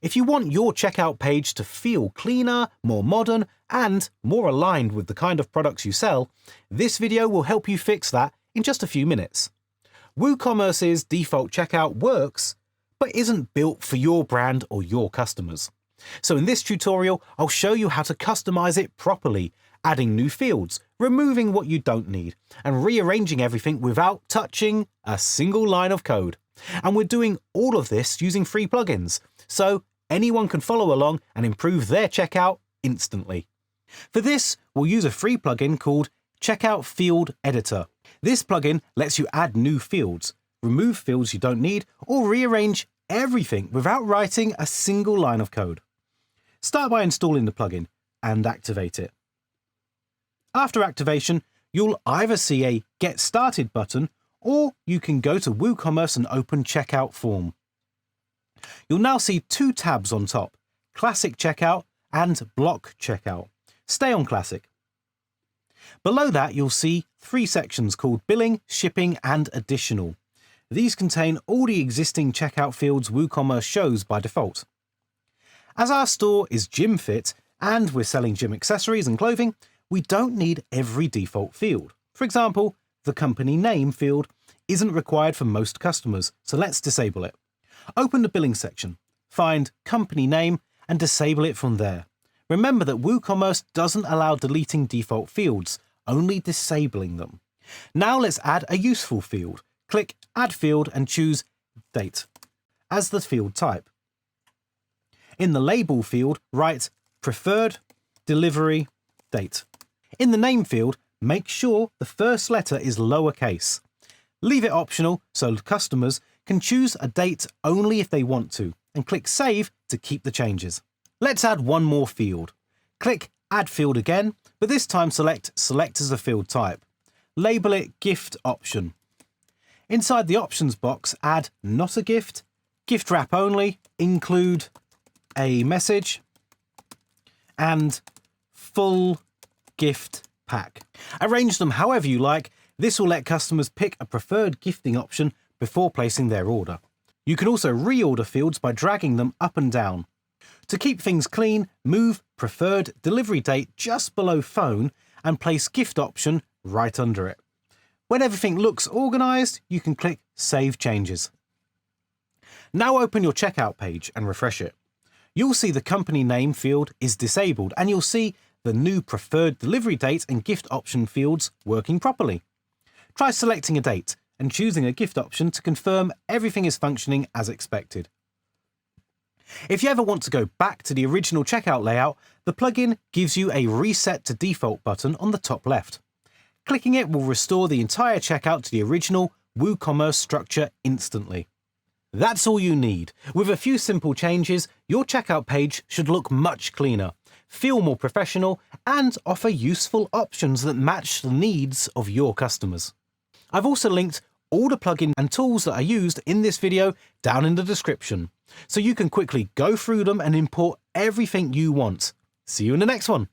If you want your checkout page to feel cleaner, more modern, and more aligned with the kind of products you sell, this video will help you fix that in just a few minutes. WooCommerce's default checkout works, but isn't built for your brand or your customers. So in this tutorial, I'll show you how to customize it properly, adding new fields, removing what you don't need, and rearranging everything without touching a single line of code. And we're doing all of this using free plugins, so anyone can follow along and improve their checkout instantly. For this, we'll use a free plugin called Checkout Field Editor. This plugin lets you add new fields, remove fields you don't need, or rearrange everything without writing a single line of code. Start by installing the plugin and activate it. After activation, you'll either see a Get Started button, or you can go to WooCommerce and open Checkout Form. You'll now see two tabs on top, Classic Checkout and Block Checkout. Stay on Classic. Below that, you'll see three sections called Billing, Shipping, and Additional. These contain all the existing checkout fields WooCommerce shows by default. As our store is gym fit and we're selling gym accessories and clothing, we don't need every default field. For example, the company name field isn't required for most customers, so let's disable it. Open the billing section, find company name, and disable it from there. Remember that WooCommerce doesn't allow deleting default fields, only disabling them. Now let's add a useful field. Click Add Field and choose Date as the field type. In the label field, write Preferred Delivery Date. In the name field, make sure the first letter is lowercase. Leave it optional so customers can choose a date only if they want to, and click Save to keep the changes. Let's add one more field. Click Add Field again, but this time select as the field type. Label it Gift Option. Inside the options box, add Not a Gift, Gift Wrap Only, Include a Message, and Full Gift Pack. Arrange them however you like. This will let customers pick a preferred gifting option before placing their order. You can also reorder fields by dragging them up and down. To keep things clean, move Preferred Delivery Date just below Phone and place Gift Option right under it. When everything looks organized, you can click Save Changes. Now open your checkout page and refresh it. You'll see the company name field is disabled, and you'll see the new Preferred Delivery Date and Gift Option fields working properly. Try selecting a date and choosing a gift option to confirm everything is functioning as expected. If you ever want to go back to the original checkout layout, the plugin gives you a Reset to Default button on the top left. Clicking it will restore the entire checkout to the original WooCommerce structure instantly. That's all you need. With a few simple changes, your checkout page should look much cleaner, feel more professional, and offer useful options that match the needs of your customers. I've also linked all the plugins and tools that are used in this video down in the description, so you can quickly go through them and import everything you want. See you in the next one.